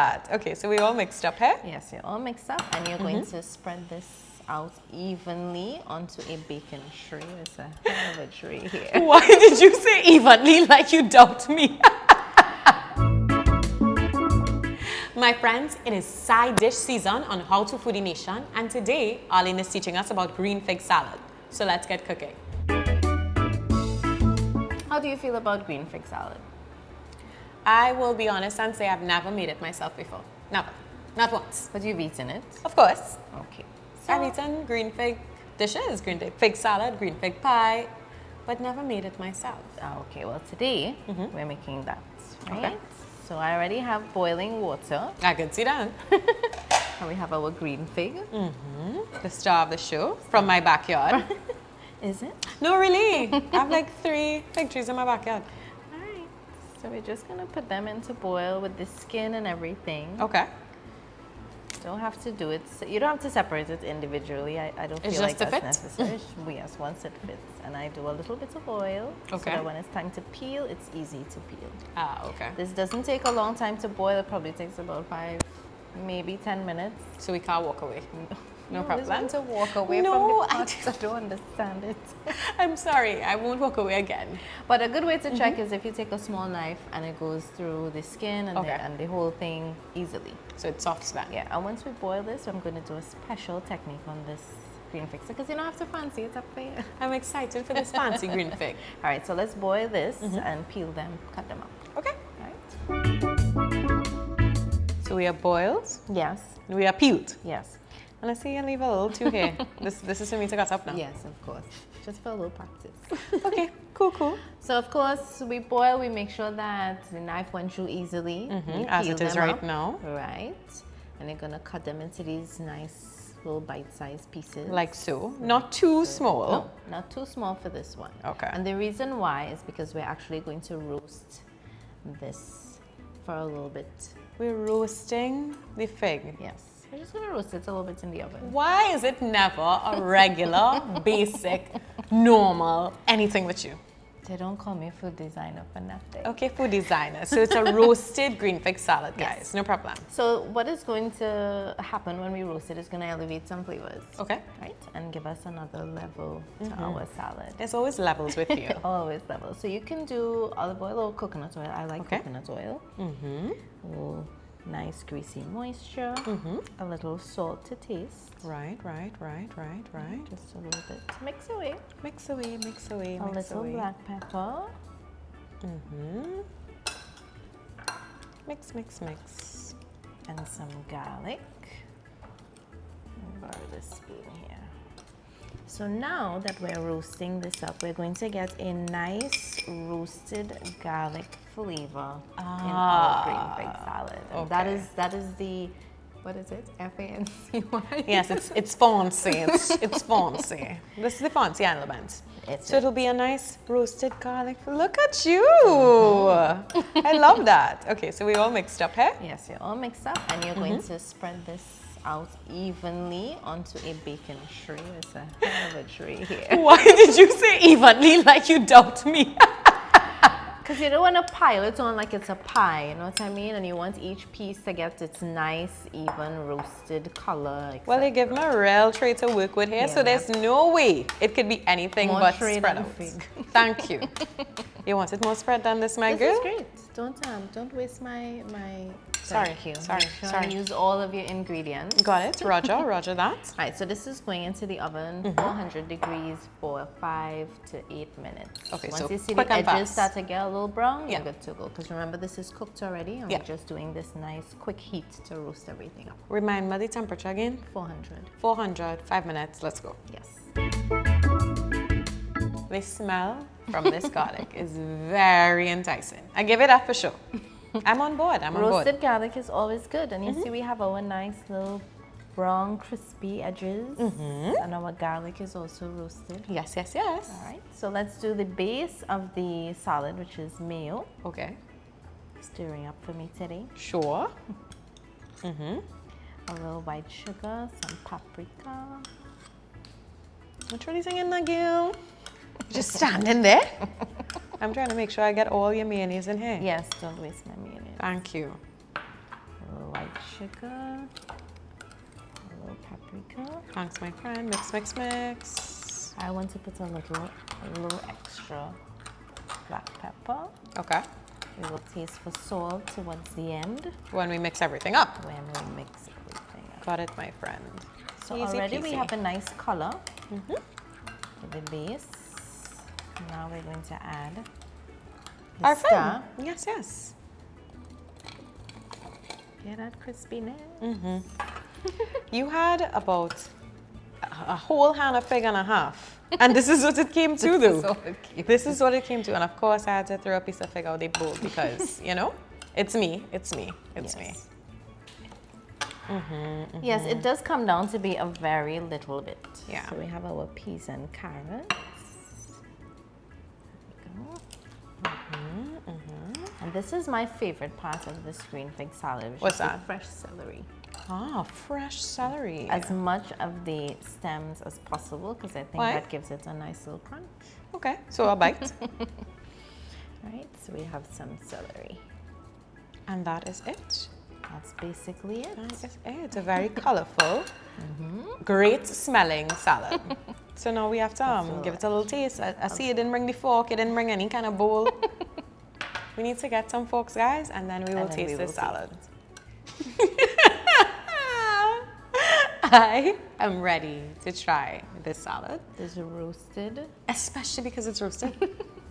Okay, so we all mixed up here? Yes, you're all mixed up, and you're going to spread this out evenly onto a baking tray. It's a hell of a tray here. Why did you say evenly like you doubt me? My friends, it is side dish season on How to Foodie Nation, and today Arlene is teaching us about green fig salad. So let's get cooking. How do you feel about green fig salad? I will be honest and say I've never made it myself before. Never. Not once. But you've eaten it? Of course. Okay. I've eaten green fig dishes, green fig salad, green fig pie, but never made it myself. Okay, well today we're making that, right? Okay. So I already have boiling water. I can see that. And we have our green fig. The star of the show from my backyard. Is it? No, really. I have like 3 fig trees in my backyard. All right. So we're just gonna put them into boil with the skin and everything. Okay. Don't have to do it. You don't have to separate it individually. I don't It's feel like just a that's fit? necessary. Yes, once it fits. And I do a little bit of oil so Okay. that when it's time to peel, it's easy to peel. Ah, okay. This doesn't take a long time to boil. It probably takes about 5, maybe 10 minutes. So we can't walk away. No You problem. always want to walk away No, from the I parts. I don't understand it. I'm sorry. I won't walk away again. But a good way to check is if you take a small knife and it goes through the skin and, Okay. the whole thing easily. So it's soft span. Yeah, and once we boil this, I'm going to do a special technique on this green fig because you don't have to fancy it up for you. I'm excited for this fancy green fig. All right, so let's boil this and peel them, cut them up. Okay. All right. So we are boiled. Yes, We are peeled. yes, And I see you leave a little too here. This is for me to cut up now. yes, of course. Just for a little practice. Okay. Cool. So of course, we boil. We make sure that the knife went through easily. We As peel it is them right up. now. Right, and you're gonna cut them into these nice little bite-sized pieces. Like so. Not too small. No, not too small for this one. Okay. And the reason why is because we're actually going to roast this for a little bit. We're roasting the fig. Yes, we're just gonna roast it a little bit in the oven. Why is it never a regular, basic, normal, anything with you? They don't call me food designer for nothing. Okay, food designer. So it's a roasted green fig salad, guys. Yes. No problem. So what is going to happen when we roast it is going to elevate some flavors. Okay. Right? And give us another level to our salad. There's always levels with you. Always level. So you can do olive oil or coconut oil. I like Okay. coconut oil. Oh, nice greasy moisture. A little salt to taste. Right. Just a little bit. Mix away. Mix away. A little black pepper. Mix. And some garlic. Borrow this spoon here. So now that we're roasting this up, we're going to get a nice roasted garlic flavor in our green fig salad. And okay. that is the, what is it? F-A-N-C-Y? Yes, it's fancy. It's fancy. This is the fancy element. So it'll be a nice roasted garlic. Look at you. I love that. Okay, so we all mixed up here? Yes, you're all mixed up, and you're going to spread this out evenly onto a baking tray. It's a hell of a tray here. Why did you say evenly like you doubt me? Because you don't want to pile it on like it's a pie, you know what I mean? And you want each piece to get its nice, even roasted color. Well, they give me a real tray to work with here, Yeah, so there's no way it could be anything More but tray spread than out. fig. Thank you. You wanted more spread than this, my This girl? is great. Don't waste my. Sorry, Thank you. sorry, Make sure sorry. you use all of your ingredients. Got it. Roger that. All right, so this is going into the oven, 400 degrees for 5 to 8 minutes. Okay, Once so you see quick the and edges fast. start to get a little brown, Yeah. you're good to go. Because remember, this is cooked already, and Yeah. we're just doing this nice quick heat to roast everything up. Remind me the temperature again. 400. 400, 5 minutes. Let's go. Yes. The smell from this garlic is very enticing. I give it that for sure. I'm on board. I'm on board. Roasted garlic is always good, and you see we have our nice little brown crispy edges, and our garlic is also roasted. Yes. All right, so let's do the base of the salad, which is mayo. Okay. Stirring up for me today. Sure. A little white sugar, some paprika. What are you saying, Nagil? Just standing there. I'm trying to make sure I get all your mayonnaise in here. Yes, don't waste my mayonnaise. Thank you. A little sugar, a little paprika. Thanks, my friend. Mix, mix, mix. I want to put a little extra black pepper. Okay. We will taste for salt towards the end When we mix everything up. when we mix everything up. Got it, my friend. So Easy already peasy. we have a nice color for the base. Now we're going to add the Our star. friend. Yes, yes. Get that crispiness. You had about a whole hand of fig and a half. And this is what it came to, though. This is what it came to. And of course, I had to throw a piece of fig out the bowl because, you know, it's me. It's me. It's me. Yes, it does come down to be a very little bit. Yeah. So we have our peas and carrots. There we go. And this is my favorite part of this green fig salad, which What's is the that? fresh celery. Ah, fresh celery. As much of the stems as possible, because I think Why? that gives it a nice little crunch. Okay, so a bite. Right, so we have some celery. And that is it. That's basically it. That is it. A very colorful, great smelling salad. So now we have to give it a little taste. I see you didn't bring the fork, you didn't bring any kind of bowl. We need to get some forks, guys, and then we will taste this salad. I am ready to try this salad. This is roasted. Especially because it's roasted.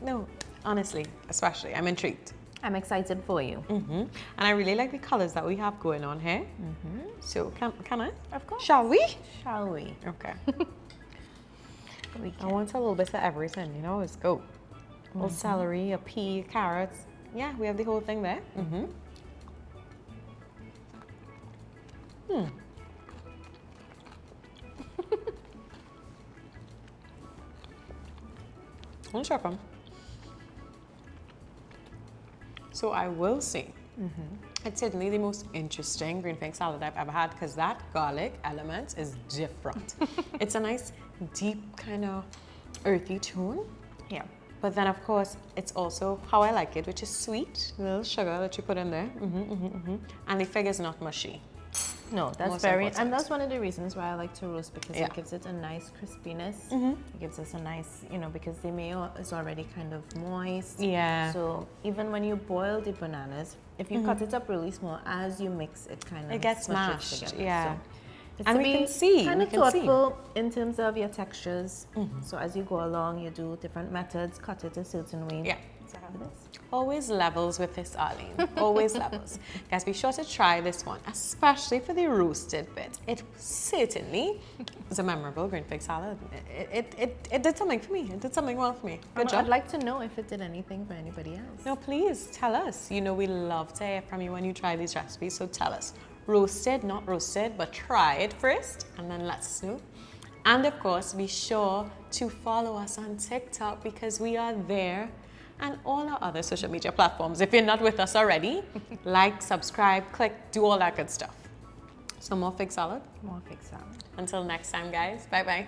No, honestly, especially. I'm intrigued. I'm excited for you. And I really like the colors that we have going on here. So can I? Of course. Shall we? Shall we? Okay. We I can. want a little bit of everything, you know, let's go. A little celery, a pea, carrots. Yeah, we have the whole thing there. I'll check them. So I will say, it's certainly the most interesting green fig salad I've ever had because that garlic element is different. It's a nice, deep, kind of earthy tone. Yeah. But then, of course, it's also how I like it, which is sweet, a little sugar that you put in there. And the fig is not mushy. No, that's Most very, important. and that's one of the reasons why I like to roast because Yeah. it gives it a nice crispiness. It gives us a nice, you know, because the mayo is already kind of moist. Yeah. So even when you boil the bananas, if you cut it up really small, as you mix, it kind of It gets smushes mashed, together. yeah. So it's And to we be can see, kind we of can see. thoughtful in terms of your textures. So as you go along, you do different methods, cut it a certain way. Yeah. So have this. Always levels with this, Arlene. Always levels. Guys, be sure to try this one, especially for the roasted bit. It certainly was a memorable green fig salad. It did something for me. It did something well for me. Good job. I'd like to know if it did anything for anybody else. No, please tell us. You know, we love to hear from you when you try these recipes, so tell us. Roasted, not roasted, but try it first and then let us know. And of course, be sure to follow us on TikTok because we are there and all our other social media platforms. If you're not with us already, like, subscribe, click, do all that good stuff. So more fig salad. More fig salad. Until next time, guys. Bye-bye.